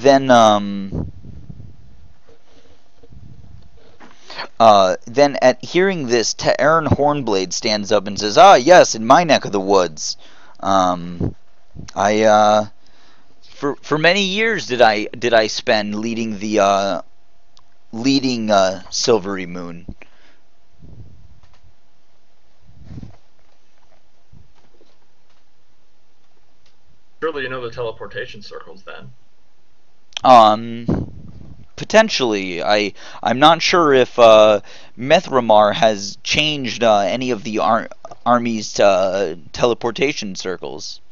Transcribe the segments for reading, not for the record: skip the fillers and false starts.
then at hearing this, Aaron Hornblade stands up and says, "Ah, yes, in my neck of the woods. I for many years did I spend leading the Silvery Moon." Surely you know the teleportation circles then. Potentially. I'm not sure if Methramar has changed any of the army's teleportation circles.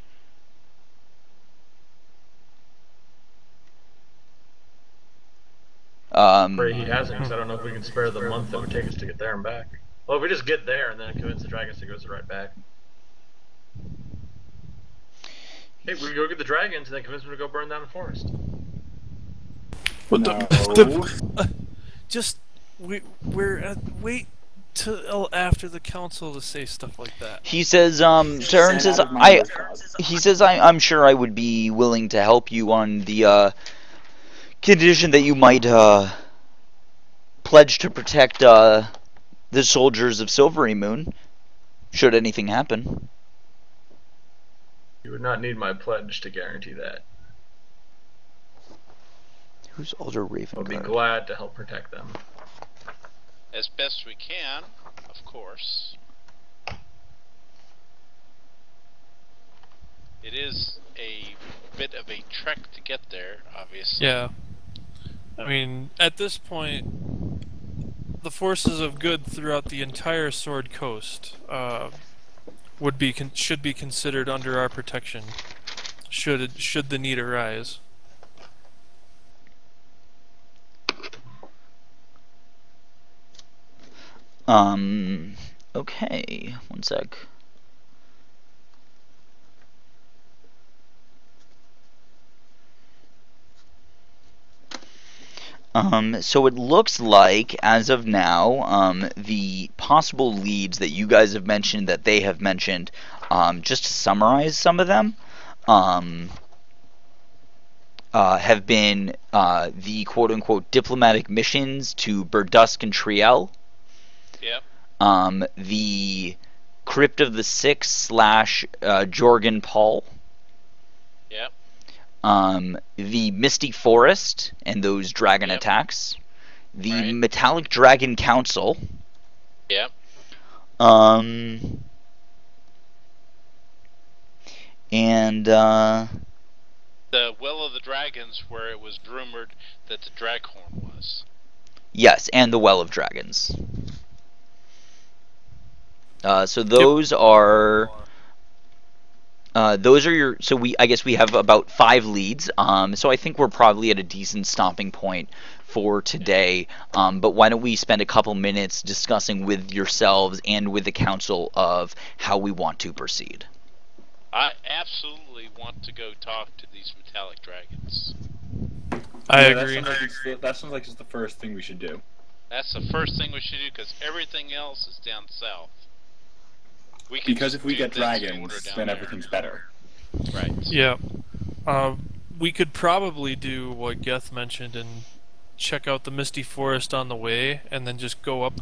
Afraid he hasn't, because I don't know if we can spare the month that would take us to get there and back. Well, if we just get there and then convince the dragons to go right back. Hey, we go get the dragons and then convince them to go burn down the forest. Wait till after the council to say stuff like that. He says, Taryn says, I'm sure I would be willing to help you on the condition that you might pledge to protect the soldiers of Silvery Moon, should anything happen. You would not need my pledge to guarantee that. Who's Elder Raven? I'll be glad to help protect them. As best we can, of course. It is a bit of a trek to get there, obviously. Yeah. I mean, at this point, the forces of good throughout the entire Sword Coast should be considered under our protection, should the need arise. Okay, one sec. So it looks like, as of now, the possible leads that you guys have mentioned, that they have mentioned, just to summarize some of them, have been the quote-unquote diplomatic missions to Burdusk and Triel. Yep. The Crypt of the Six / Jorgen Paul. Yep. The Misty Forest and those dragon attacks. The Metallic Dragon Council. Yep. And the Well of the Dragons, where it was rumored that the Draghorn was. Yes, and the Well of Dragons. So those are your. So I guess we have about 5 leads. So I think we're probably at a decent stopping point for today. But why don't we spend a couple minutes discussing with yourselves and with the council of how we want to proceed? I absolutely want to go talk to these metallic dragons. I agree. That sounds like it's the first thing we should do. That's the first thing we should do, because everything else is down south. Because if we get dragons, then everything's better. Right. Yeah. We could probably do what Geth mentioned and check out the Misty Forest on the way, and then just go up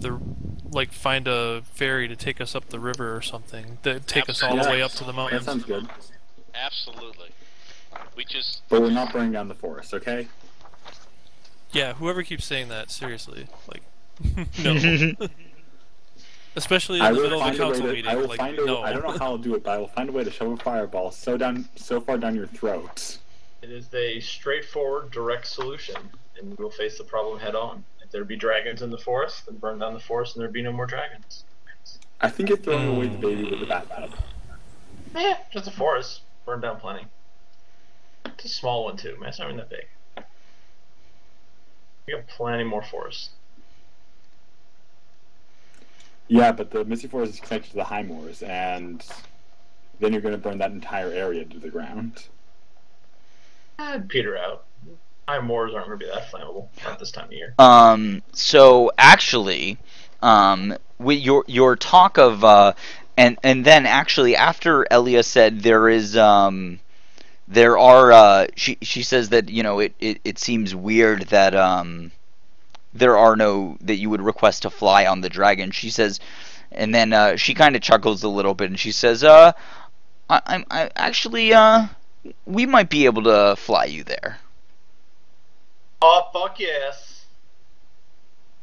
find a ferry to take us up the river or something. Take us all the way up to the mountains. That sounds good. Absolutely. But we're not burning down the forest, okay? Yeah, whoever keeps saying that, seriously. No. Especially in the middle of the council meeting. I don't know how I'll do it, but I will find a way to shove a fireball so far down your throat. It is a straightforward, direct solution, and we'll face the problem head on. If there be dragons in the forest, then burn down the forest and there be no more dragons. I think you're throwing away the baby with the bathtub. Just a forest. Burn down plenty. It's a small one too, man. It's not even that big. We got plenty more forest. Yeah, but the Misty Forest is connected to the High Moors, and then you're going to burn that entire area to the ground. I'd peter out. High Moors aren't going to be that flammable at this time of year. So actually, with your talk of and then actually after Elia said there is there are she says that it seems weird that there are no that you would request to fly on the dragon. She says, and then she kind of chuckles a little bit and she says, I actually we might be able to fly you there. Oh, fuck yes.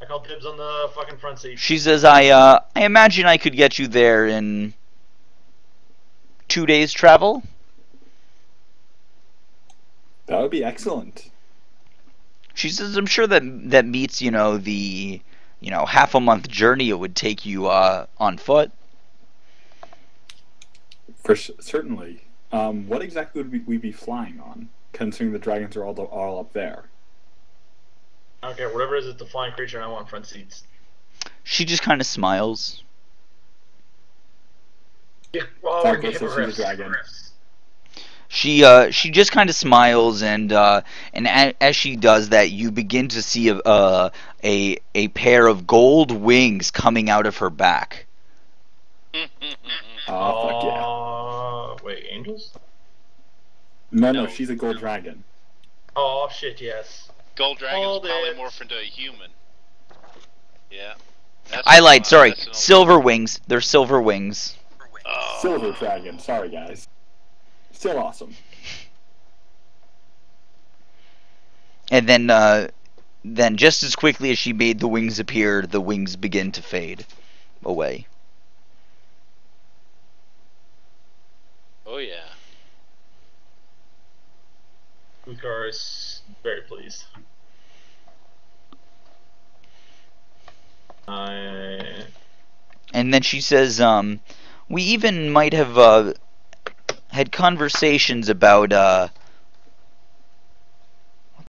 I call dibs on the fucking front seat. She says, I imagine I could get you there in 2 days travel. That would be excellent. She says, I'm sure that meets, the, half a month journey it would take you on foot. Certainly. What exactly would we be flying on, considering the dragons are all up there? I don't care. Whatever it is, it's a flying creature, and I want front seats. She just kind of smiles. Yeah, well, Talk we're us through the dragon. She just kind of smiles, and as she does that, you begin to see a pair of gold wings coming out of her back. Oh, fuck yeah. Wait, angels? No, she's a gold dragon. Oh, shit, yes. Gold dragons Hold probably it. morph into a human. Yeah. I lied. Sorry, That's an silver wings. They're silver wings. Oh. Silver dragon. Sorry, guys. Still awesome. And then just as quickly as she made the wings appear, the wings begin to fade away. Oh yeah. Ukar is very pleased. And then she says, we even might have had conversations about what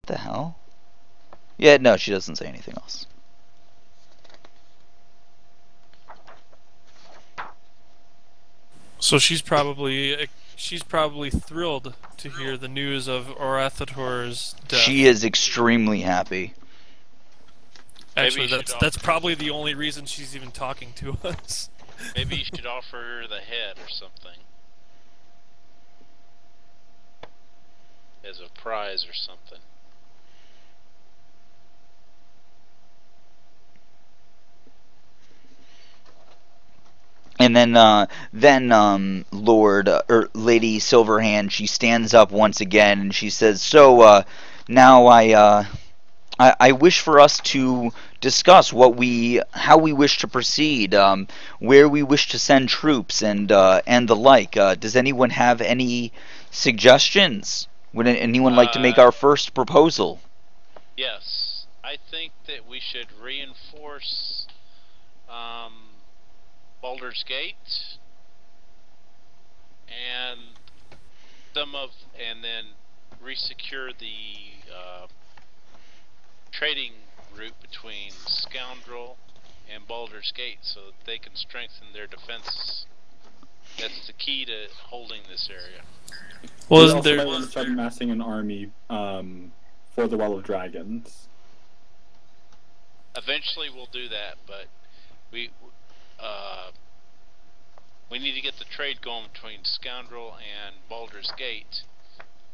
the hell? Yeah, no, she doesn't say anything else. So she's probably thrilled to hear the news of Orathator's death. She is extremely happy. Actually, Maybe you should that's offer- probably the only reason she's even talking to us. Maybe you should offer her the head or something. As a prize or something. And then Lord or Lady Silverhand, she stands up once again and she says, "So now I wish for us to discuss how we wish to proceed, where we wish to send troops, and the like. Does anyone have any suggestions? Would anyone like to make our first proposal?" Yes. I think that we should reinforce Baldur's Gate and then resecure the trading route between Scoundrel and Baldur's Gate so that they can strengthen their defenses. That's the key to holding this area. Well, We isn't also there? might want to start amassing an army for the Well of Dragons. Eventually we'll do that, but we need to get the trade going between Scoundrel and Baldur's Gate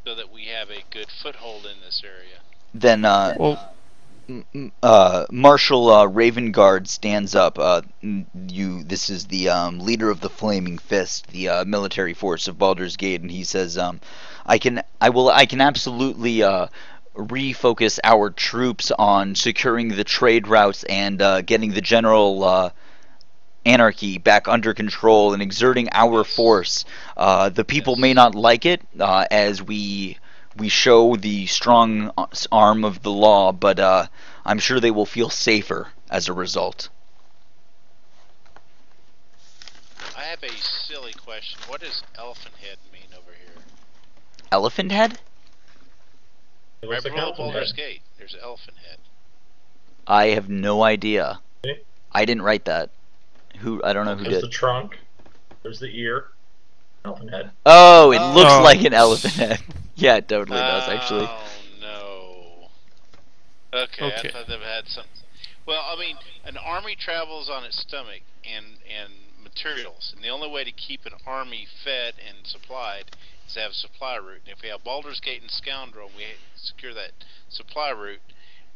so that we have a good foothold in this area. Then Well, Marshal Ravengard stands up. This is the leader of the Flaming Fist, the military force of Baldur's Gate, and he says, I can absolutely refocus our troops on securing the trade routes and getting the general anarchy back under control and exerting our force. The people may not like it as we show the strong arm of the law, but I'm sure they will feel safer as a result. I have a silly question. What does Elephant Head mean over here? Elephant Head? It Right looks like below Elephant Baldur's Head. Gate, there's Elephant Head. I have no idea. Okay. I didn't write that. I don't know who There's did. the trunk. There's the ear. Elephant head. Oh, it looks Oh. like an elephant head. Yeah, it totally does, actually. Oh no. Okay, Okay. I thought they had something. Well, I mean, an army travels on its stomach and materials, and the only way to keep an army fed and supplied is have a supply route. And if we have Baldur's Gate and Scoundrel, and we secure that supply route,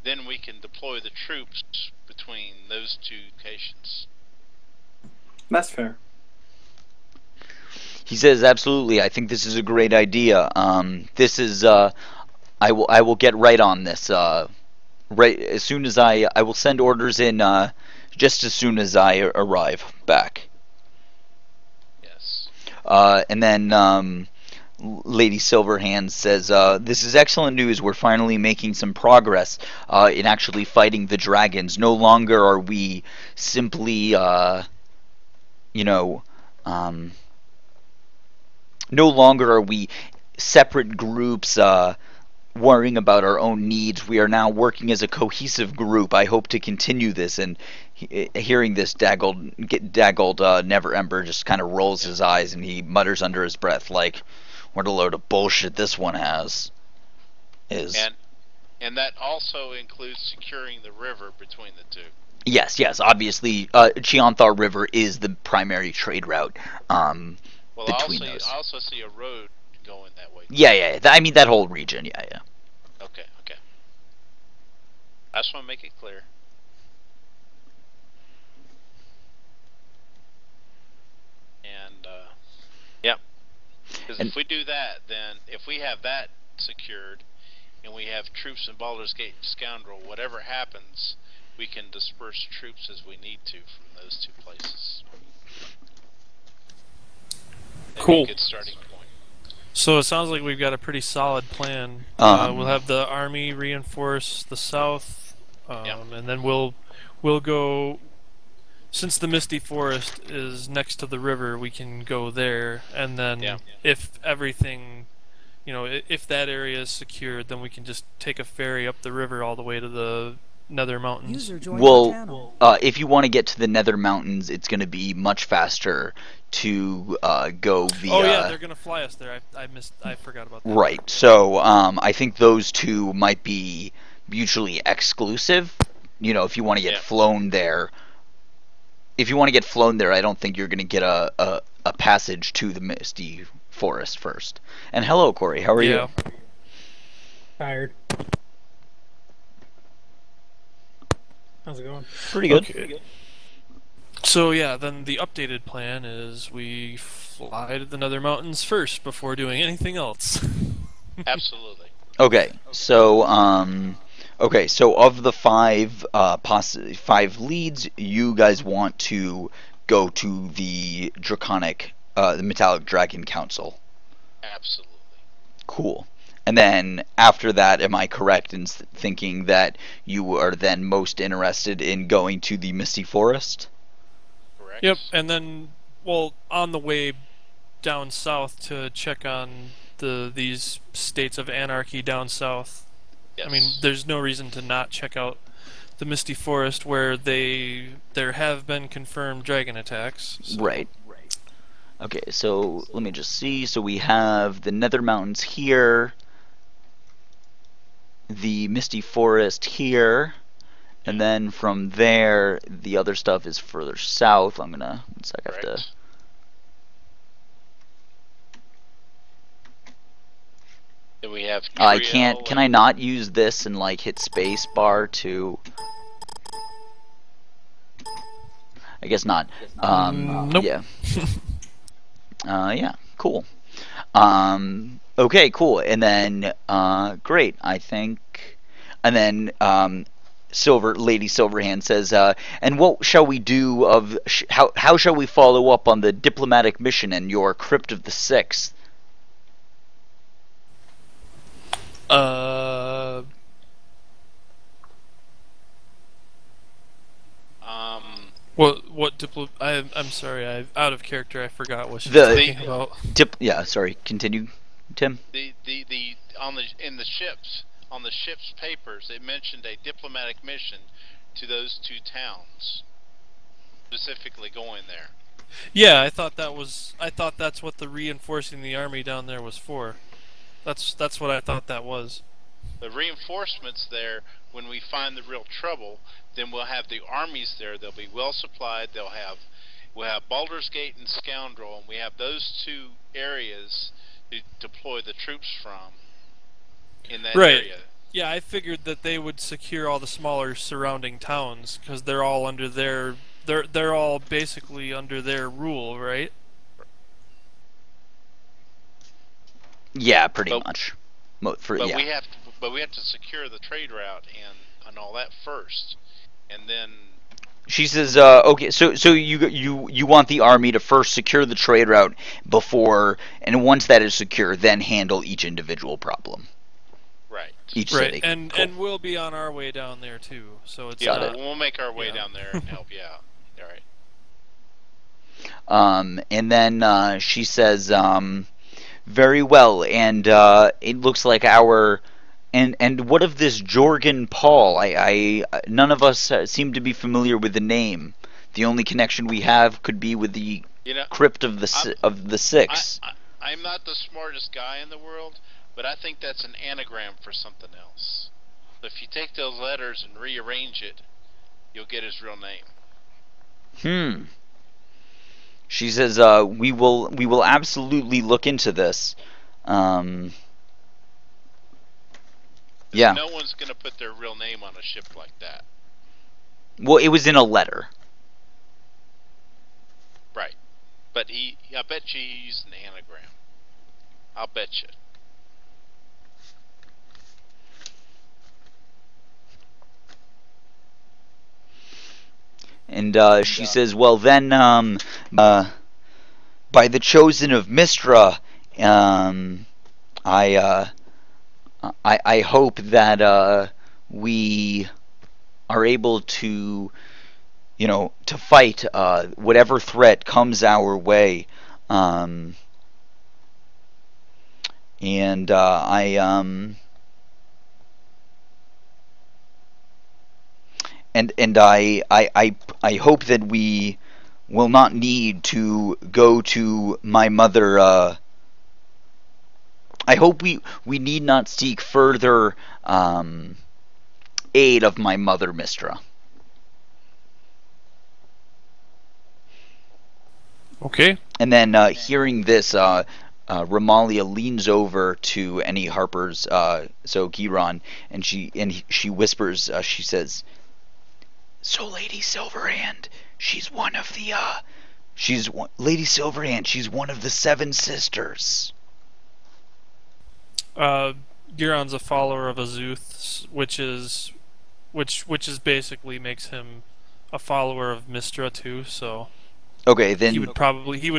then we can deploy the troops between those two locations. That's fair. He says, absolutely. I think this is a great idea. This is. I will get right on this. Right as soon as I will send orders in. Just as soon as I arrive back. Yes. And then Lady Silverhand says, this is excellent news. We're finally making some progress in actually fighting the dragons. No longer are we simply, no longer are we separate groups worrying about our own needs. We are now working as a cohesive group. I hope to continue this. And hearing this, Daggled Neverember just kind of rolls his eyes and he mutters under his breath, like, what a load of bullshit this one is. And that also includes securing the river between the two. Yes, obviously, Chianthar River is the primary trade route between those. I also see a road going that way. Yeah. I mean, that whole region, yeah. Okay. I just want to make it clear. And, yeah. Because if we do that, then if we have that secured, and we have troops in Baldur's Gate and Scoundrel, whatever happens, we can disperse troops as we need to from those two places. That'd Cool. be a good starting point. So it sounds like we've got a pretty solid plan. We'll have the army reinforce the south, and then we'll go. Since the Misty Forest is next to the river, we can go there, and then if everything, if that area is secured, then we can just take a ferry up the river all the way to the Nether Mountains. Well, if you want to get to the Nether Mountains, it's going to be much faster to go via... Oh yeah, they're going to fly us there. I forgot about that. Right. So I think those two might be mutually exclusive. If you want to get flown there... If you want to get flown there, I don't think you're going to get a passage to the Misty Forest first. And hello, Corey. How are you? Tired. How's it going? Pretty good. Okay. So yeah, then the updated plan is we fly to the Nether Mountains first before doing anything else. Absolutely. Okay. So so of the five leads, you guys want to go to the the Metallic Dragon Council. Absolutely. Cool. And then after that, am I correct in thinking that you are then most interested in going to the Misty Forest? Correct. Yep, and then, on the way down south to check on these states of anarchy down south. Yes. I mean, there's no reason to not check out the Misty Forest where there have been confirmed dragon attacks. So. Right. Okay, so let me just see. So we have the Nether Mountains here, the Misty Forest here, and then from there, the other stuff is further south. I'm gonna, one sec, I have to... Then we have I can't, can I not use this and like hit space bar to... I guess not. Nope. Yeah. Yeah, cool. Okay, cool. And then, great, I think... And then, Lady Silverhand says, and what shall we do of... how shall we follow up on the diplomatic mission and your Crypt of the Sixth? I'm sorry, I'm out of character. I forgot what she was talking about. Yeah, sorry. Continue, Tim. In the ship's papers, it mentioned a diplomatic mission to those two towns, specifically going there. Yeah, I thought that's what the reinforcing the army down there was for. That's what I thought that was. The reinforcements there, when we find the real trouble, then we'll have the armies there. They'll be well supplied. We'll have Baldur's Gate and Scoundrel, and we have those two areas to deploy the troops from in that Right. area. Yeah, I figured that they would secure all the smaller surrounding towns because they're all under their they're all basically under their rule, right? Yeah, pretty But- much. But Yeah. we have to secure the trade route and all that first, and then She says, okay, so you want the army to first secure the trade route before, and once that is secure, then handle each individual problem, right. each Right. city. And Cool. and we'll be on our way down there too. So it's Yeah, Got it. we'll make our way Yeah. down there and help you out. All right. And then she says, very well, and it looks like our and what of this Jorgen Paul? I none of us seem to be familiar with the name. The only connection we have could be with the You know, crypt of the Six. I'm not the smartest guy in the world, but I think that's an anagram for something else. So if you take those letters and rearrange it, you'll get his real name. She says, we will absolutely look into this. Yeah. No one's going to put their real name on a ship like that. Well, it was in a letter. Right. But I bet you he used an anagram. I'll bet you. And she says, well then, by the chosen of Mistra, I hope that we are able to, to fight whatever threat comes our way. And I hope that we will not need to go to my mother. I hope we need not seek further aid of my mother, Mistra. Okay. And then hearing this, Ramalia leans over to Annie Harper's, so Giron, and she whispers. She says, "So Lady Silverhand, she's one of the Lady Silverhand. She's one of the Seven Sisters." Giron's a follower of Azuth, which is basically makes him a follower of Mistra too. So Okay, then he would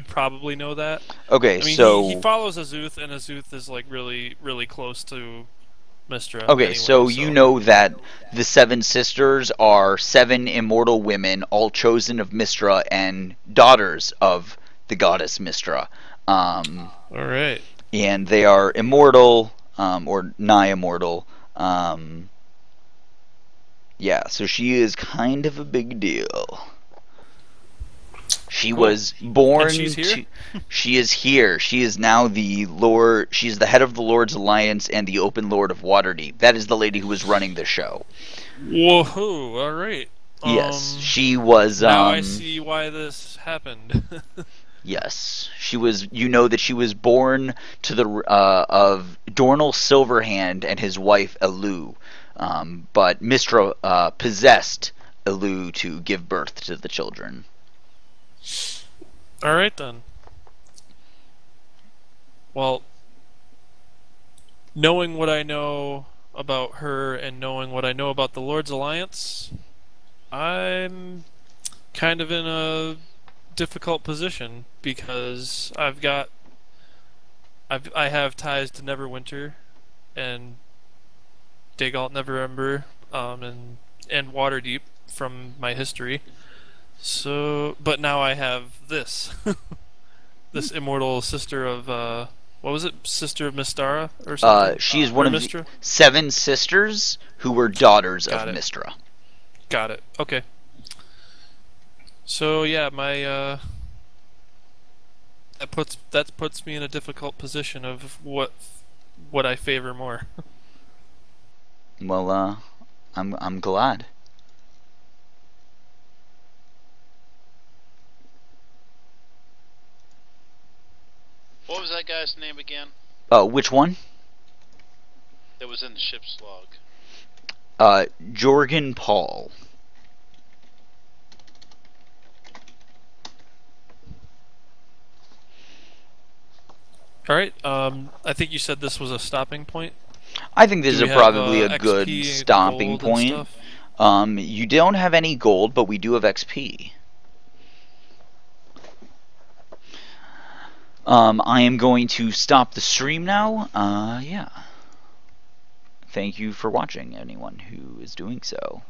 probably know that. Okay, I mean, so he follows Azuth, and Azuth is like really really close to Mistra. okay, anyway, so you know that the Seven Sisters are 7 immortal women, all chosen of Mistra and daughters of the goddess Mistra. All right. And they are immortal, or nigh immortal. Yeah, so she is kind of a big deal. She was born. And she's here? She is here. She is now the Lord. She is the head of the Lord's Alliance and the Open Lord of Waterdeep. That is the lady who was running the show. Whoa! All right. Yes, she was. Now I see why this happened. Yes, she was. You know that she was born to the of Dornal Silverhand and his wife Elu, but Mistra possessed Elu to give birth to the children. All right then. Well, knowing what I know about her and knowing what I know about the Lord's Alliance, I'm kind of in a difficult position because I have ties to Neverwinter and Dagalt Neverember, and Waterdeep from my history. So, but now I have this, this immortal sister of what was it? Sister of Mystara or something? She is one Or of the Mystra? 7 sisters who were daughters Got of it. Mistra. Got it. Okay. So yeah, my that puts me in a difficult position of what I favor more. Well, I'm glad. What was that guy's name again? Which one? That was in the ship's log. Jorgen Paul. All right. I think you said this was a stopping point. I think this Do is we probably have, a XP, good stopping gold, and point. stuff? You don't have any gold, but we do have XP. I am going to stop the stream now. Yeah. Thank you for watching, anyone who is doing so.